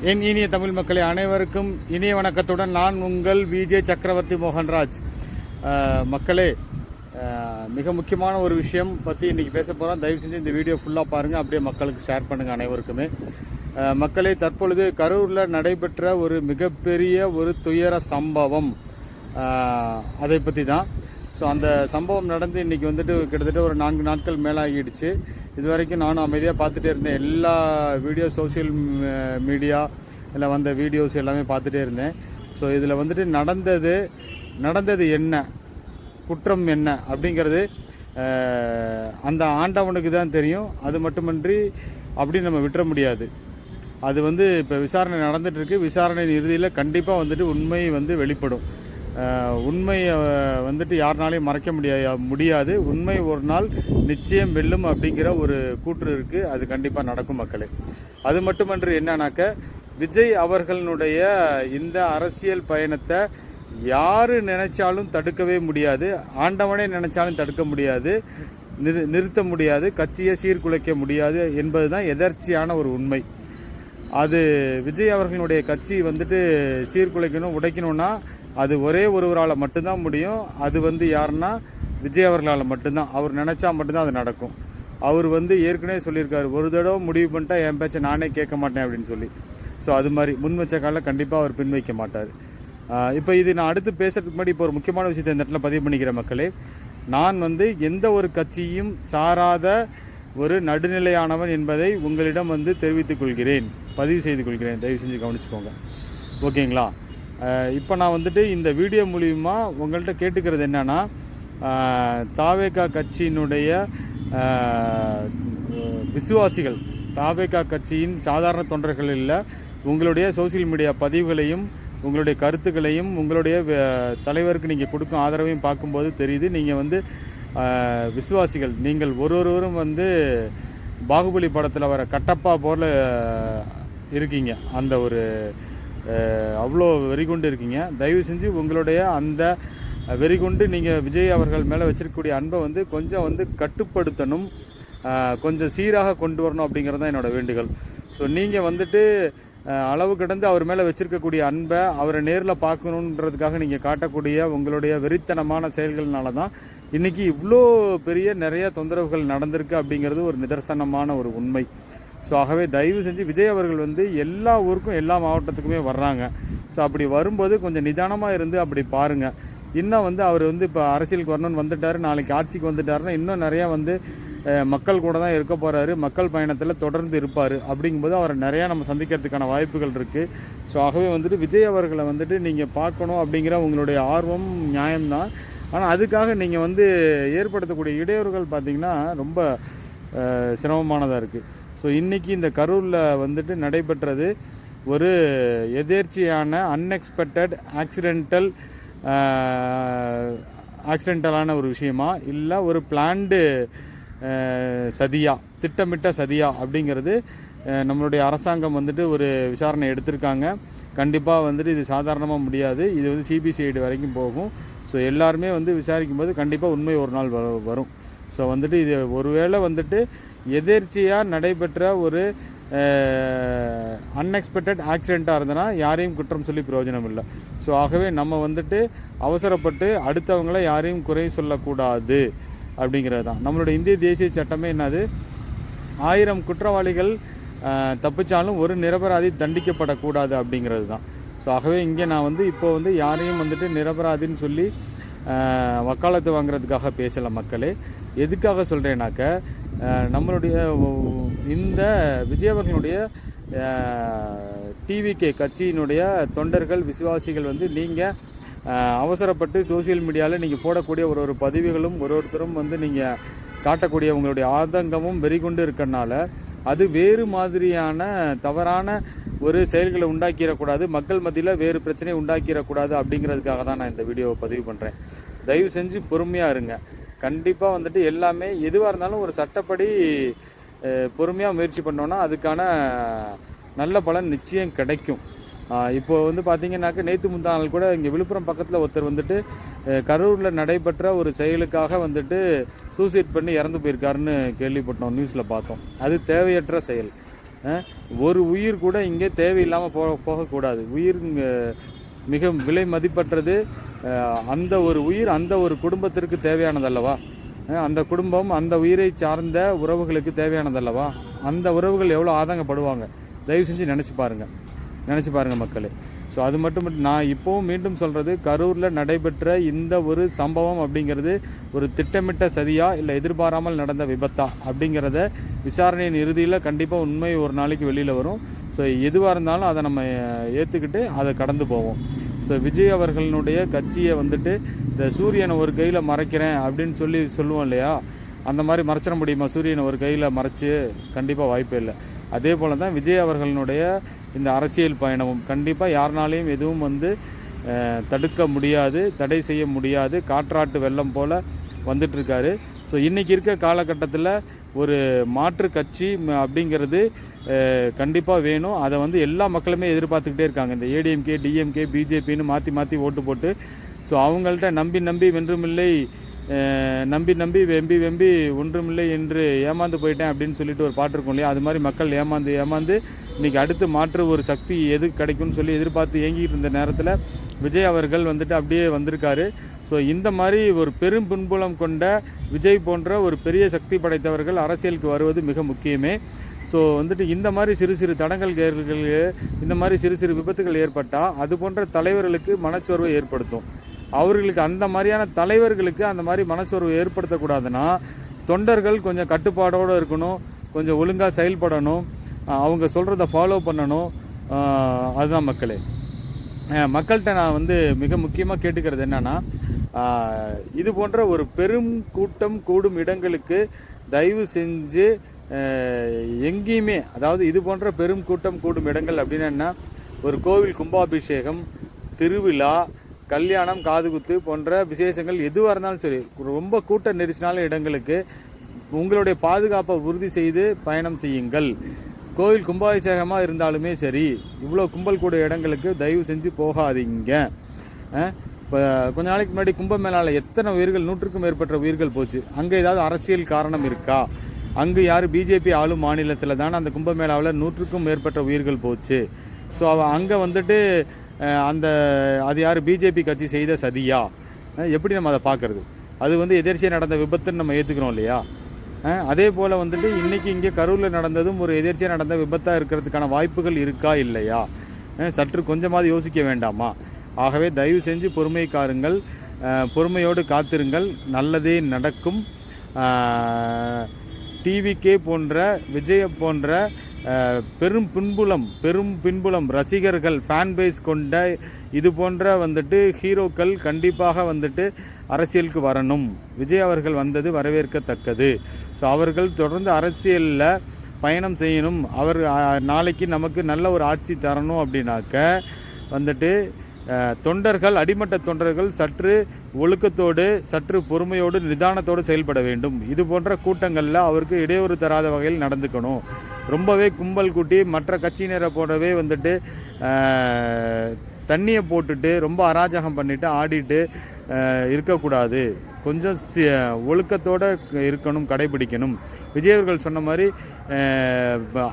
என் இனிய தமிழ் மக்களை அனைவருக்கும் இனிய வணக்கத்துடன் நான் உங்கள் விஜே சக்கரவர்த்தி மோகன்ராஜ். மக்களே, மிக முக்கியமான ஒரு விஷயம் பற்றி இன்றைக்கி பேச போகிறோம். தயவு செஞ்சு இந்த வீடியோ ஃபுல்லாக பாருங்கள், அப்படியே மக்களுக்கு ஷேர் பண்ணுங்கள் அனைவருக்குமே. மக்களே, தற்பொழுது கரூரில் நடைபெற்ற ஒரு மிகப்பெரிய ஒரு துயர சம்பவம், அதை பற்றி தான். ஸோ அந்த சம்பவம் நடந்து இன்றைக்கி வந்துட்டு கிட்டத்தட்ட ஒரு 4 நாட்கள் மேலாகிடுச்சு. இது வரைக்கும் நானும் அமைதியாக பார்த்துட்டே இருந்தேன். எல்லா வீடியோ சோசியல் மீடியா இல்லை வந்த வீடியோஸ் எல்லாமே பார்த்துட்டே இருந்தேன். ஸோ இதில் வந்துட்டு நடந்தது என்ன, குற்றம் என்ன அப்படிங்கிறது அந்த ஆண்டவனுக்கு தான் தெரியும். அது மட்டுமன்றி அப்படி நம்ம விட்டுற முடியாது. அது இப்போ விசாரணை நடந்துகிட்ருக்கு. விசாரணையின் இறுதியில் கண்டிப்பாக வந்துட்டு உண்மை வெளிப்படும். உண்மையை யாருனாலையும் மறைக்க முடியாது. உண்மை ஒரு நாள் நிச்சயம் வெல்லும் அப்படிங்கிற ஒரு கூற்று இருக்குது. அது கண்டிப்பாக நடக்கும் மக்களே. அது மட்டுமன்று என்னன்னாக்க, விஜய் அவர்களுடைய இந்த அரசியல் பயணத்தை யார் நினைச்சாலும் தடுக்கவே முடியாது. ஆண்டவனே நினைச்சாலும் தடுக்க முடியாது, நிறுத்த முடியாது, கட்சியை சீர்குலைக்க முடியாது என்பது தான் எதர்ச்சியான ஒரு உண்மை. அது விஜய் அவர்களுடைய கட்சி சீர்குலைக்கணும், உடைக்கணும்னா அது ஒரே ஒருவரால் மட்டும்தான் முடியும். அது யாருன்னா விஜய் அவர்களால் மட்டும்தான். அவர் நினச்சா மட்டும்தான் அது நடக்கும். அவர் ஏற்கனவே சொல்லியிருக்காரு, ஒரு தடவை முடிவு பண்ணிட்டா என் பேச்சை நானே கேட்க மாட்டேன் அப்படின்னு சொல்லி. ஸோ அது மாதிரி முன் வச்ச காலில் கண்டிப்பாக அவர் பின்வைக்க மாட்டார். இப்போ இது நான் அடுத்து பேசுகிறதுக்கு முன்னாடி இப்போ ஒரு முக்கியமான விஷயத்தை இந்த இடத்துல பதிவு பண்ணிக்கிறேன் மக்களே. நான் எந்த ஒரு கட்சியும் சாராத ஒரு நடுநிலையானவன் என்பதை உங்களிடம் தெரிவித்துக் கொள்கிறேன், பதிவு செய்து கொள்கிறேன். தயவு செஞ்சு கவனிச்சுக்கோங்க, ஓகேங்களா? இப்போ நான் இந்த வீடியோ மூலிமா உங்கள்கிட்ட கேட்டுக்கிறது என்னென்னா, தாவேகா கட்சியினுடைய விசுவாசிகள், தாவேகா கட்சியின் சாதாரண தொண்டர்கள் இல்லை, உங்களுடைய சோசியல் மீடியா பதிவுகளையும் உங்களுடைய கருத்துக்களையும் உங்களுடைய தலைவருக்கு நீங்கள் கொடுக்கும் ஆதரவையும் பார்க்கும்போது தெரியுது, நீங்கள் விசுவாசிகள். நீங்கள் ஒருவரும் பாகுபலி படத்தில் வர கட்டப்பா போல இருக்கீங்க. அந்த ஒரு அவ்வளோ வெறிகொண்டு இருக்கீங்க. தயவு செஞ்சு உங்களுடைய அந்த வெறிகொண்டு நீங்கள் விஜய் அவர்கள் மேலே வச்சிருக்கக்கூடிய அன்பை கொஞ்சம் கட்டுப்படுத்தணும், கொஞ்சம் சீராக கொண்டு வரணும் அப்படிங்கிறது தான் என்னோடய வேண்டுகோள். ஸோ நீங்கள் அளவு கடந்து அவர் மேலே வச்சுருக்கக்கூடிய அன்பை, அவரை நேரில் பார்க்கணுன்றதுக்காக நீங்கள் காட்டக்கூடிய உங்களுடைய வெறித்தனமான செயல்கள்னால தான் இன்றைக்கி இவ்வளோ பெரிய நிறைய தொந்தரவுகள் நடந்திருக்கு அப்படிங்கிறது ஒரு நிதர்சனமான ஒரு உண்மை. ஸோ ஆகவே தயவு செஞ்சு விஜய் அவர்கள் எல்லா ஊருக்கும் எல்லா மாவட்டத்துக்குமே வர்றாங்க. ஸோ அப்படி வரும்போது கொஞ்சம் நிதானமாக இருந்து அப்படி பாருங்கள். இன்னும் அவர் இப்போ அரசியலுக்கு வரணும்னு வந்துட்டார், நாளைக்கு ஆட்சிக்கு வந்துட்டாருன்னா இன்னும் நிறையா மக்கள் கூட தான் இருக்க போகிறாரு, மக்கள் பயணத்தில் தொடர்ந்து இருப்பார். அப்படிங்கும்போது அவரை நிறையா நம்ம சந்திக்கிறதுக்கான வாய்ப்புகள் இருக்குது. ஸோ ஆகவே விஜய் அவர்களை நீங்கள் பார்க்கணும் அப்படிங்கிற உங்களுடைய ஆர்வம் நியாயம்தான். ஆனால் அதுக்காக நீங்கள் ஏற்படுத்தக்கூடிய இடையூறுகள் பார்த்திங்கன்னா ரொம்ப சிரமமானதாக இருக்குது. ஸோ இன்றைக்கி இந்த கரூரில் நடைபெற்றது ஒரு எதேர்ச்சியான அன்எக்ஸ்பெக்டட் ஆக்சிடென்டலான ஒரு விஷயமா, இல்லை ஒரு பிளான்டு சதியா, திட்டமிட்ட சதியா அப்படிங்கிறது நம்மளுடைய அரசாங்கம் ஒரு விசாரணை எடுத்திருக்காங்க. கண்டிப்பாக இது சாதாரணமாக முடியாது. இது சிபிசிஐடி வரைக்கும் போகும். ஸோ எல்லாருமே விசாரிக்கும் போது கண்டிப்பாக உண்மை ஒரு நாள் வரும். ஸோ இது ஒருவேளை எதேர்ச்சியாக நடைபெற்ற ஒரு அன்எக்ஸ்பெக்டட் ஆக்சிடெண்ட்டாக இருந்தனா யாரையும் குற்றம் சொல்லி பிரயோஜனம் இல்லை. ஸோ ஆகவே நம்ம அவசரப்பட்டு அடுத்தவங்களை யாரையும் குறை சொல்லக்கூடாது அப்படிங்கிறது தான் நம்மளுடைய இந்திய தேசிய சட்டமே. என்னது, 1000 குற்றவாளிகள் தப்பிச்சாலும் ஒரு நிரபராதி தண்டிக்கப்படக்கூடாது அப்படிங்கிறது தான். ஸோ ஆகவே இங்கே நான் இப்போ யாரையும் நிரபராதின்னு சொல்லி வக்காலத்து வாங்குறதுக்காக பேசலை மக்களே. எதுக்காக சொல்கிறேன்னாக்க, நம்மளுடைய இந்த விஜய் அவர்களுடைய டிவிகே கட்சியினுடைய தொண்டர்கள், விசுவாசிகள் நீங்கள் அவசரப்பட்டு சோசியல் மீடியாவில் நீங்கள் போடக்கூடிய ஒரு பதிவுகளும் ஒருத்தரும் நீங்கள் காட்டக்கூடிய உங்களுடைய ஆதங்கமும் வெறிகொண்டு இருக்கிறனால அது வேறு மாதிரியான தவறான ஒரு செயல்களை உண்டாக்கிடக்கூடாது, மக்கள் மத்தியில் வேறு பிரச்சனையை உண்டாக்கிடக்கூடாது அப்படிங்கிறதுக்காக தான் நான் இந்த வீடியோவை பதிவு பண்ணுறேன். தயவு செஞ்சு பொறுமையாக இருங்க. கண்டிப்பாக எல்லாமே எதுவாக இருந்தாலும் ஒரு சட்டப்படி பொறுமையாக முயற்சி பண்ணோன்னா அதுக்கான நல்ல பலன் நிச்சயம் கிடைக்கும். இப்போது பார்த்தீங்கன்னாக்க, நேற்று முந்தா நாள் கூட இங்கே விழுப்புரம் பக்கத்தில் ஒருத்தர் கரூரில் நடைபெற்ற ஒரு செயலுக்காக சூசைட் பண்ணி இறந்து போயிருக்காருன்னு கேள்விப்பட்டோம், நியூஸில் பார்த்தோம். அது தேவையற்ற செயல். ஒரு உயிர் கூட இங்கே தேவையில்லாமல் போகக்கூடாது. உயிர் மிக விலை மதிப்பற்றது. அந்த ஒரு உயிர் அந்த ஒரு குடும்பத்திற்கு தேவையானதல்லவா? அந்த குடும்பம் அந்த உயிரை சார்ந்த உறவுகளுக்கு தேவையானதல்லவா? அந்த உறவுகள் எவ்வளோ ஆதங்கப்படுவாங்க, தயவு செஞ்சு நினச்சி பாருங்கள் மக்களே. ஸோ அது மட்டும் நான் இப்போவும் மீண்டும் சொல்கிறது, கரூரில் நடைபெற்ற இந்த ஒரு சம்பவம் அப்படிங்கிறது ஒரு திட்டமிட்ட சதியா இல்லை எதிர்பாராமல் நடந்த விபத்தா அப்படிங்கிறத விசாரணையின் இறுதியில் கண்டிப்பாக உண்மை ஒரு நாளைக்கு வெளியில் வரும். ஸோ எதுவாக இருந்தாலும் அதை நம்ம ஏற்றுக்கிட்டு அதை கடந்து போவோம். ஸோ விஜய் அவர்களுடைய கட்சியை வந்துட்டு இந்த சூரியனை ஒரு கையில் மறைக்கிறேன் அப்படின்னு சொல்லுவோம் இல்லையா, அந்த மாதிரி மறைச்சிட முடியுமா? சூரியனை ஒரு கையில் மறைச்சி கண்டிப்பாக வாய்ப்பே இல்லை. அதே போல் தான் விஜய் அவர்களுடைய இந்த அரசியல் பயணமும் கண்டிப்பாக யாருனாலையும் எதுவும் தடுக்க முடியாது, தடை செய்ய முடியாது. காற்றாட்டு வெள்ளம் போல் வந்துட்டுருக்காரு. ஸோ இன்றைக்கி இருக்க காலகட்டத்தில் ஒரு மாற்று கட்சி அப்படிங்கிறது கண்டிப்பாக வேணும். அதை எல்லா மக்களுமே எதிர்பார்த்துக்கிட்டே இருக்காங்க. இந்த ஏடிஎம்கே, டிஎம்கே, பிஜேபின்னு மாற்றி ஓட்டு போட்டு ஸோ அவங்கள்ட்ட நம்பி வென்றுமில்லை, நம்பி வெம்பி ஒன்றுமில்லை என்று ஏமாந்து போயிட்டேன் அப்படின்னு சொல்லிட்டு ஒரு பாட்டு இருக்கும் இல்லையா, அது மாதிரி மக்கள் ஏமாந்து இன்றைக்கி அடுத்து மாற்று ஒரு சக்தி எது கிடைக்கும்னு சொல்லி எதிர்பார்த்து ஏங்கிட்டு இருந்த நேரத்தில் விஜய் அவர்கள் அப்படியே வந்திருக்காரு. ஸோ இந்த மாதிரி ஒரு பெரும் பின்புலம் கொண்ட விஜய் போன்ற ஒரு பெரிய சக்தி படைத்தவர்கள் அரசியலுக்கு வருவது மிக முக்கியமே. ஸோ இந்த மாதிரி சிறு தடங்கள், இந்த மாதிரி சிறு விபத்துகள் ஏற்பட்டால் அது போன்ற தலைவர்களுக்கு மனச்சோர்வை ஏற்படுத்தும். அவர்களுக்கு அந்த மாதிரியான தலைவர்களுக்கு அந்த மாதிரி மனச்சோர்வு ஏற்படுத்தக்கூடாதுன்னா தொண்டர்கள் கொஞ்சம் கட்டுப்பாடோடு இருக்கணும், கொஞ்சம் ஒழுங்காக செயல்படணும், அவங்க சொல்கிறத ஃபாலோ பண்ணணும். அதுதான் மக்களே. மக்கள்கிட்ட நான் மிக முக்கியமாக கேட்டுக்கிறது என்னென்னா, இது போன்ற ஒரு பெரும் கூட்டம் கூடும் இடங்களுக்கு தயவு செஞ்சு எங்கேயுமே, அதாவது இது போன்ற பெரும் கூட்டம் கூடும் இடங்கள் அப்படின்னா ஒரு கோவில் கும்பாபிஷேகம், திருவிழா, கல்யாணம், காதுகுத்து போன்ற விசேஷங்கள் எதுவாக இருந்தாலும் சரி, ரொம்ப கூட்ட நெரிசலான இடங்களுக்கு உங்களுடைய பாதுகாப்பை உறுதி செய்து பயணம் செய்யுங்கள். கோவில் கும்பாபிஷேகமாக இருந்தாலுமே சரி, இவ்வளோ கும்பல் கூட இடங்களுக்கு தயவு செஞ்சு போகாதீங்க. இப்போ கொஞ்ச நாளைக்கு முன்னாடி கும்பமேளாவில் எத்தனை உயிர்கள், 100க்கும் மேற்பட்ட உயிர்கள் போச்சு. அங்கே ஏதாவது அரசியல் காரணம் இருக்கா? அங்கு யார் பிஜேபி ஆளும் மாநிலத்தில் தானே அந்த கும்பமேளாவில் 100க்கும் மேற்பட்ட உயிர்கள் போச்சு. ஸோ அங்கே அது யார் பிஜேபி கட்சி செய்த சதியா? எப்படி நம்ம அதை பார்க்குறது? அது எதிர்ச்சியாக நடந்த விபத்துன்னு நம்ம ஏற்றுக்கிறோம் இல்லையா? அதே போல் இன்றைக்கி இங்கே கரூரில் நடந்ததும் ஒரு எதிர்ச்சியாக நடந்த விபத்தாக இருக்கிறதுக்கான வாய்ப்புகள் இருக்கா இல்லையா? சற்று கொஞ்சமாவது யோசிக்க வேண்டாமா? ஆகவே தயவு செஞ்சு பொறுமை காருங்கள், பொறுமையோடு காத்திருங்கள், நல்லதே நடக்கும். டிவிகே போன்ற, விஜய் போன்ற பெரும் பின்புலம் ரசிகர்கள், ஃபேன் பேஸ் கொண்ட இது போன்ற ஹீரோக்கள் கண்டிப்பாக அரசியலுக்கு வரணும். விஜய் அவர்கள் வந்தது வரவேற்கத்தக்கது. ஸோ அவர்கள் தொடர்ந்து அரசியலில் பயணம் செய்யணும். அவர் நாளைக்கு நமக்கு நல்ல ஒரு ஆட்சி தரணும் அப்படின்னாக்க தொண்டர்கள், அடிமட்ட தொண்டர்கள் சற்று ஒழுக்கத்தோடு, சற்று பொறுமையோடு, நிதானத்தோடு செயல்பட வேண்டும். இது போன்ற கூட்டங்களில் அவருக்கு இடையூறு தராத வகையில் நடந்துக்கணும். ரொம்பவே கும்பல் கூட்டி மற்ற கட்சியினரை போடவே தண்ணியை போட்டுட்டு ரொம்ப அராஜகம் பண்ணிவிட்டு ஆடிட்டு இருக்கக்கூடாது. கொஞ்சம் ஒழுக்கத்தோடு இருக்கணும், கடைபிடிக்கணும். விஜய் அவர்கள் சொன்ன மாதிரி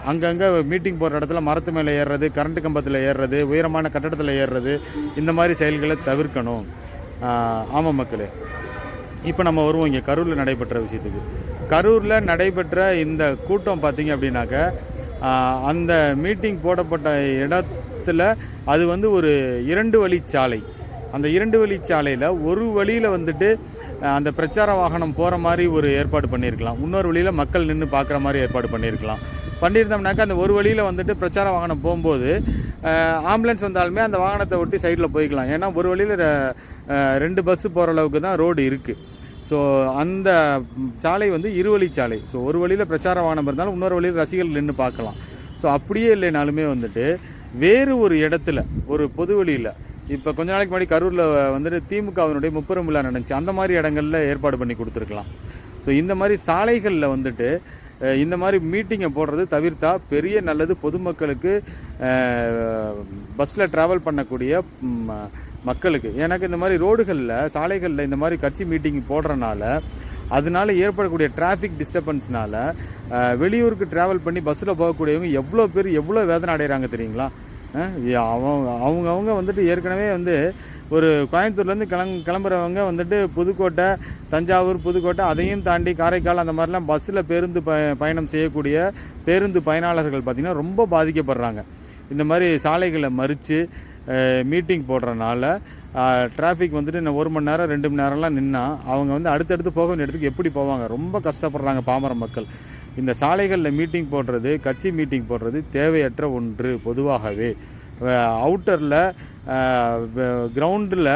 அங்கங்கே மீட்டிங் போகிற இடத்துல மரத்து மேலே ஏறுறது, கரண்ட் கம்பத்தில் ஏறுறது, உயரமான கட்டடத்தில் ஏறுறது, இந்த மாதிரி செயல்களை தவிர்க்கணும். ஆமாம் மக்களே. இப்போ நம்ம வருவோம் இங்கே கரூரில் நடைபெற்ற விஷயத்துக்கு. கரூரில் நடைபெற்ற இந்த கூட்டம் பார்த்திங்க அப்படின்னாக்க, அந்த மீட்டிங் போடப்பட்ட இடத்துல அது ஒரு 2 வழிச்சாலை. அந்த 2 வழிச்சாலையில் ஒரு வழியில் அந்த பிரச்சார வாகனம் போகிற மாதிரி ஒரு ஏற்பாடு பண்ணியிருக்கலாம், இன்னொரு வழியில் மக்கள் நின்று பார்க்குற மாதிரி ஏற்பாடு பண்ணியிருந்தோம்னாக்கா அந்த ஒரு வழியில் பிரச்சார வாகனம் போகும்போது ஆம்புலன்ஸ் வந்தாலுமே அந்த வாகனத்தை ஒட்டி சைடில் போய்க்கலாம். ஏன்னா ஒரு வழியில் 2 பஸ்ஸு போகிற அளவுக்கு தான் ரோடு இருக்குது. ஸோ அந்த சாலை 2 வழிச்சாலை. ஸோ ஒரு வழியில் பிரச்சார வாகனம் இருந்தாலும் இன்னொரு வழியில் ரசிகர்கள் நின்று பார்க்கலாம். ஸோ அப்படியே இல்லைனாலுமே வேறு ஒரு இடத்துல, ஒரு பொது வழியில், இப்போ கொஞ்ச நாளைக்கு முன்னாடி கரூரில் திமுகவினுடைய 30 விழா நடந்துச்சு, அந்த மாதிரி இடங்களில் ஏற்பாடு பண்ணி கொடுத்துருக்கலாம். ஸோ இந்த மாதிரி சாலைகளில் இந்த மாதிரி மீட்டிங்கை போடுறது தவிர்த்தா பெரிய நல்லது. பொதுமக்களுக்கு, பஸ்ஸில் ட்ராவல் பண்ணக்கூடிய மக்களுக்கு. எனக்கு இந்த மாதிரி ரோடுகளில், சாலைகளில் இந்த மாதிரி கட்சி மீட்டிங் போடுறனால அதனால ஏற்படக்கூடிய டிராஃபிக் டிஸ்டர்பன்ஸ்னால வெளியூருக்கு ட்ராவல் பண்ணி பஸ்ஸில் போகக்கூடியவங்க எவ்வளோ பேர் எவ்வளோ வேதனை அடைகிறாங்க தெரியுங்களா? அவங்க வந்துட்டு ஏற்கனவே வந்து ஒரு கோயம்புத்தூர்லேருந்து கிளம்புறவங்க வந்துட்டு புதுக்கோட்டை, தஞ்சாவூர், புதுக்கோட்டை அதையும் தாண்டி காரைக்கால் அந்த மாதிரிலாம் பஸ்ஸில் பேருந்து பயணம் செய்யக்கூடிய பேருந்து பயனாளர்கள் பார்த்திங்கன்னா ரொம்ப பாதிக்கப்படுறாங்க. இந்த மாதிரி சாலைகளை மறித்து மீட்டிங் போடுறனால டிராஃபிக் வந்துட்டு இன்னும் 1 மணி நேரம் 2 மணி நேரம்லாம் நின்னா அவங்க வந்து அடுத்தடுத்து போக வேண்டிய இடத்துக்கு எப்படி போவாங்க? ரொம்ப கஷ்டப்படுறாங்க பாமர மக்கள். இந்த சாலைகளில் மீட்டிங் போடுறது, கட்சி மீட்டிங் போடுறது தேவையற்ற ஒன்று. பொதுவாகவே அவுட்டரில் கிரவுண்டில்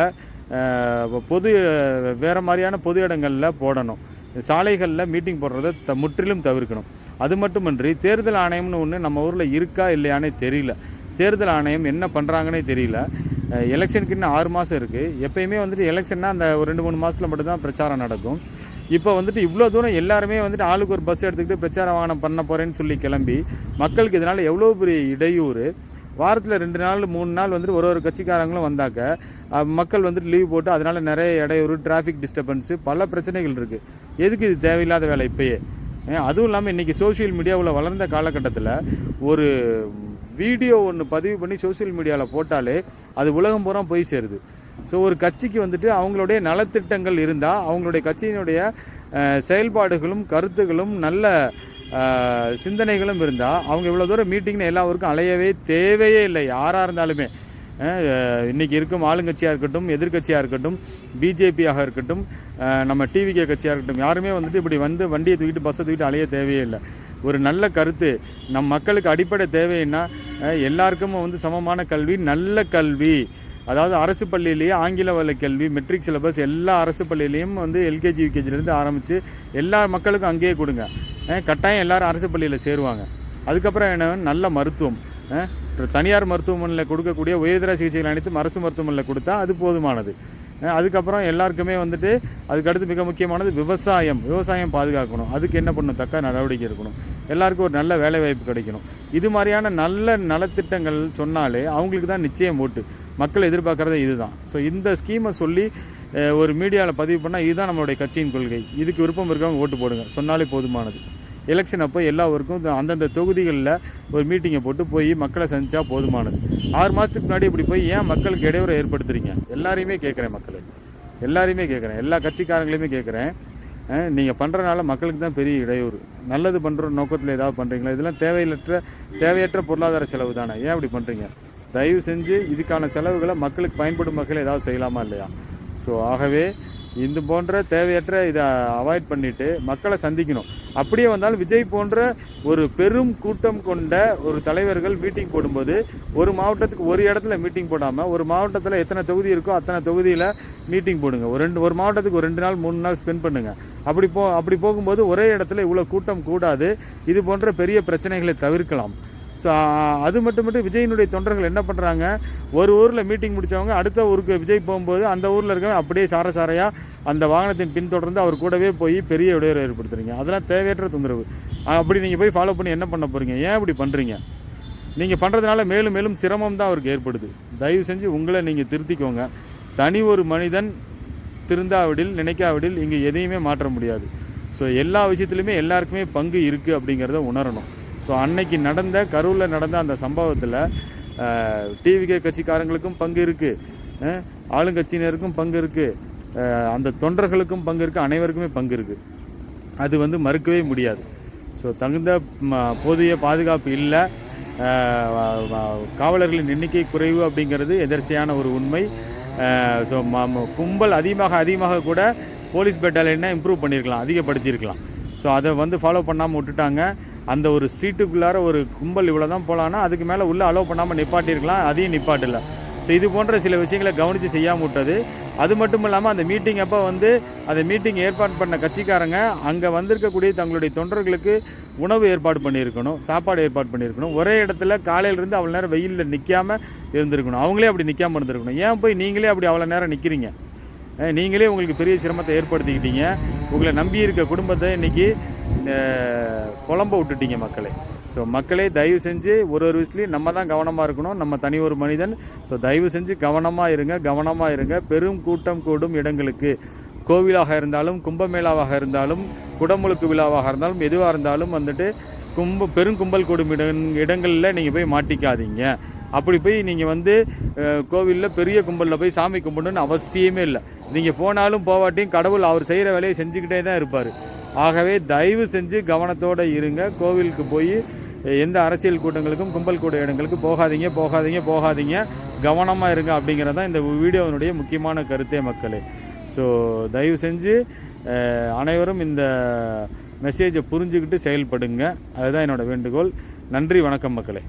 வேறு மாதிரியான பொது இடங்களில் போடணும். சாலைகளில் மீட்டிங் போடுறதை முற்றிலும் தவிர்க்கணும். அது மட்டுமன்றி தேர்தல் ஆணையம்னு ஒன்று நம்ம ஊரில் இருக்கா இல்லையானே தெரியல. தேர்தல் ஆணையம் என்ன பண்ணுறாங்கன்னே தெரியல. எலெக்ஷனுக்கு இன்னும் 6 மாதம் இருக்குது. எப்போயுமே வந்துட்டு எலெக்ஷன்னா அந்த ஒரு 2-3 மாதத்தில் மட்டும்தான் பிரச்சாரம் நடக்கும். இப்போ வந்துட்டு இவ்வளோ தூரம் எல்லாருமே வந்துட்டு ஆளுக்கு ஒரு பஸ் எடுத்துக்கிட்டு பிரச்சார வாகனம் பண்ண போகிறேன்னு சொல்லி கிளம்பி மக்களுக்கு இதனால் எவ்வளோ பெரிய இடையூறு. வாரத்தில் 2 நாள் 3 நாள் வந்துட்டு ஒரு கட்சிக்காரங்களும் வந்தாக்க மக்கள் வந்துட்டு லீவ் போட்டு அதனால் நிறைய இடையூறு, டிராஃபிக் டிஸ்டர்பன்ஸு, பல பிரச்சனைகள் இருக்குது. எதுக்கு இது தேவையில்லாத வேலை இப்போயே? அதுவும் இல்லாமல் இன்றைக்கி சோஷியல் மீடியாவில் வளர்ந்த காலகட்டத்தில் ஒரு வீடியோ ஒன்று பதிவு பண்ணி சோஷியல் மீடியாவில் போட்டாலே அது உலகம் பூரா போய் சேருது. ஸோ ஒரு கட்சிக்கு வந்துட்டு அவங்களுடைய நலத்திட்டங்கள் இருந்தால், அவங்களுடைய கட்சியினுடைய செயல்பாடுகளும் கருத்துகளும் நல்ல சிந்தனைகளும் இருந்தால் அவங்க இவ்வளோ தூரம் மீட்டிங்னு எல்லா ஊருக்கும் அலையவே தேவையே இல்லை. யாராக இருந்தாலுமே இன்றைக்கி இருக்கும் ஆளுங்கட்சியாக இருக்கட்டும், எதிர்கட்சியாக இருக்கட்டும், பிஜேபியாக இருக்கட்டும், நம்ம டிவிகே கட்சியாக இருக்கட்டும், யாருமே வந்துட்டு இப்படி வந்து வண்டியை தூக்கிட்டு பஸ்ஸை தூக்கிட்டு அலைய தேவையே இல்லை. ஒரு நல்ல கருத்து நம் மக்களுக்கு அடிப்படை தேவைன்னா எல்லாருக்கும் வந்து சமமான கல்வி, நல்ல கல்வி. அதாவது அரசு பள்ளியிலேயே ஆங்கில வழி கல்வி, மெட்ரிக் சிலபஸ் எல்லா அரசு பள்ளியிலையும் வந்து எல்கேஜி யூகேஜிலேருந்து ஆரம்பித்து எல்லா மக்களுக்கும் அங்கேயே கொடுங்க. கட்டாயம் எல்லோரும் அரசு பள்ளியில் சேருவாங்க. அதுக்கப்புறம் என்ன, நல்ல மருத்துவம். தனியார் மருத்துவமனையில் கொடுக்கக்கூடிய உயர்தர சிகிச்சைகள் அனைத்தும் அரசு மருத்துவமனையில் கொடுத்தா அது போதுமானது. அதுக்கப்புறம் எல்லாருக்குமே வந்துட்டு அதுக்கடுத்து மிக முக்கியமானது விவசாயம் பாதுகாக்கணும். அதுக்கு என்ன பண்ணணும்? தக்க நடவடிக்கை இருக்கணும். எல்லாருக்கும் ஒரு நல்ல வேலைவாய்ப்பு கிடைக்கணும். இது மாதிரியான நல்ல நலத்திட்டங்கள் சொன்னாலே அவங்களுக்கு தான் நிச்சயம் ஓட்டு. மக்கள் எதிர்பார்க்குறதே இதுதான். ஸோ இந்த ஸ்கீமை சொல்லி ஒரு மீடியாவில் பதிவு பண்ணால் இதுதான் நம்மளுடைய கட்சியின் கொள்கை, இதுக்கு விருப்பம் இருக்கவங்க ஓட்டு போடுங்க சொன்னாலே போதுமானது. எலெக்ஷன் அப்போ எல்லாருக்கும் அந்தந்த தொகுதிகளில் ஒரு மீட்டிங்கை போட்டு போய் மக்களை சந்திச்சா போதுமானது. 6 மாதத்துக்கு முன்னாடி இப்படி போய் ஏன் மக்களுக்கு இடையூறு ஏற்படுத்துறீங்க? எல்லாரையுமே கேட்குறேன், எல்லாரையுமே கேட்குறேன், எல்லா கட்சிக்காரங்களையுமே கேட்குறேன். நீங்கள் பண்ணுறனால மக்களுக்கு தான் பெரிய இடையூறு. நல்லது பண்ணுற நோக்கத்தில் ஏதாவது பண்ணுறீங்களா? இதெல்லாம் தேவையற்ற பொருளாதார செலவு தானே. ஏன் இப்படி பண்ணுறீங்க? தயவு செஞ்சு இதுக்கான செலவுகளை மக்களுக்கு பயன்படும் வகையில் ஏதாவது செய்யலாமா இல்லையா? ஸோ ஆகவே இந்த போன்ற தேவையற்ற இதை அவாய்ட் பண்ணிவிட்டு மக்களை சந்திக்கணும். அப்படியே வந்தாலும் விஜய் போன்ற ஒரு பெரும் கூட்டம் கொண்ட ஒரு தலைவர்கள் மீட்டிங் போடும்போது ஒரு மாவட்டத்துக்கு ஒரு இடத்துல மீட்டிங் போடாமல் ஒரு மாவட்டத்தில் எத்தனை தொகுதி இருக்கோ அத்தனை தொகுதியில் மீட்டிங் போடுங்க. ஒரு மாவட்டத்துக்கு ஒரு 2 நாள் 3 நாள் ஸ்பெண்ட் பண்ணுங்கள். அப்படி போகும்போது ஒரே இடத்துல இவ்வளோ கூட்டம் கூடாது. இது போன்ற பெரிய பிரச்சனைகளை தவிர்க்கலாம். ஸோ அது மட்டும் விஜயினுடைய தொண்டர்கள் என்ன பண்ணுறாங்க, ஒரு ஊரில் மீட்டிங் முடித்தவங்க அடுத்த ஊருக்கு விஜய் போகும்போது அந்த ஊரில் இருக்கவங்க அப்படியே சாரையாக அந்த வாகனத்தின் பின்தொடர்ந்து அவர் கூடவே போய் பெரிய இடையூறு ஏற்படுத்துறீங்க. அதெல்லாம் தேவையற்ற தொந்தரவு. அப்படி நீங்கள் போய் ஃபாலோ பண்ணி என்ன பண்ண போகிறீங்க? ஏன் இப்படி பண்ணுறீங்க? நீங்கள் பண்ணுறதுனால மேலும் மேலும் சிரமம் தான் அவருக்கு ஏற்படுது. தயவு செஞ்சு உங்களை நீங்கள் திருத்திக்கோங்க. தனி ஒரு மனிதன் திருந்தாவிடில் நினைக்காவிடில் இங்கே எதையுமே மாற்ற முடியாது. ஸோ எல்லா விஷயத்துலையுமே எல்லாருக்குமே பங்கு இருக்குது அப்படிங்கிறத உணரணும். ஸோ அன்னைக்கு கரூரில் நடந்த அந்த சம்பவத்தில் டிவிகே கட்சிக்காரங்களுக்கும் பங்கு இருக்குது, ஆளுங்கட்சியினருக்கும் பங்கு இருக்குது, அந்த தொண்டர்களுக்கும் பங்கு இருக்குது, அனைவருக்குமே பங்கு இருக்குது. அது வந்து மறுக்கவே முடியாது. ஸோ தகுந்த போதிய பாதுகாப்பு இல்லை, காவலர்களின் எண்ணிக்கை குறைவு அப்படிங்கிறது எதர்ச்சியான ஒரு உண்மை. ஸோ கும்பல் அதிகமாக கூட போலீஸ் பெட்டாலியனை இம்ப்ரூவ் பண்ணியிருக்கலாம், அதிகப்படுத்தியிருக்கலாம். ஸோ அதை வந்து ஃபாலோ பண்ணாமல் விட்டுட்டாங்க. அந்த ஒரு ஸ்ட்ரீட்டுக்குள்ளார ஒரு கும்பல் இவ்வளோ தான் போகலான்னா அதுக்கு மேலே உள்ளே அலோவ் பண்ணாமல் நிப்பாட்டியிருக்கலாம், அதையும் நிப்பாட்டில்லை. ஸோ இது போன்ற சில விஷயங்களை கவனித்து செய்யாமல் விட்டது. அது மட்டும் இல்லாமல் அந்த மீட்டிங் அப்போ வந்து அந்த மீட்டிங் ஏற்பாடு பண்ண கட்சிக்காரங்க அங்கே வந்திருக்கக்கூடிய தங்களுடைய தொண்டர்களுக்கு உணவு ஏற்பாடு பண்ணியிருக்கணும், சாப்பாடு ஏற்பாடு பண்ணியிருக்கணும். ஒரே இடத்துல காலையிலேருந்து அவ்வளோ நேரம் வெயிலில் நிற்காமல் இருந்திருக்கணும். அவங்களே அப்படி நிற்காமல் இருந்திருக்கணும். ஏன் போய் நீங்களே அப்படி அவ்வளோ நேரம் நிற்கிறீங்க? நீங்களே உங்களுக்கு பெரிய சிரமத்தை ஏற்படுத்திக்கிட்டீங்க. உங்களை நம்பி இருக்க குடும்பத்தை இன்றைக்கி குழம்ப விட்டுட்டீங்க மக்களே. ஸோ மக்களே தயவு செஞ்சு ஒரு விஷயத்துலையும் நம்ம தான் கவனமாக இருக்கணும். நம்ம தனி ஒரு மனிதன். ஸோ தயவு செஞ்சு கவனமாக இருங்க. பெரும் கூட்டம் கூடும் இடங்களுக்கு கோவிலாக இருந்தாலும் கும்பமேளாவாக இருந்தாலும் குடமுழுக்கு விழாவாக இருந்தாலும் எதுவாக இருந்தாலும் வந்துட்டு பெருங்கும்பல் கூடும் இடங்களில் நீங்கள் போய் மாட்டிக்காதீங்க. அப்படி போய் நீங்கள் வந்து கோவிலில் பெரிய கும்பலில் போய் சாமி கும்பிடணுன்னு அவசியமே இல்லை. நீங்கள் போனாலும் போவாட்டியும் கடவுள் அவர் செய்கிற வேலையை செஞ்சுக்கிட்டே தான் இருப்பார். ஆகவே தயவு செஞ்சு கவனத்தோடு இருங்க. கோவிலுக்கு போய் எந்த அரசியல் கூட்டங்களுக்கும் கும்பல் கூட இடங்களுக்கு போகாதீங்க. கவனமாக இருங்க அப்படிங்கிறது தான் இந்த வீடியோவினுடைய முக்கியமான கருத்தே மக்களே. ஸோ தயவு செஞ்சு அனைவரும் இந்த மெசேஜை புரிஞ்சுக்கிட்டு செயல்படுங்க. அதுதான் என்னோடய வேண்டுகோள். நன்றி, வணக்கம் மக்களே.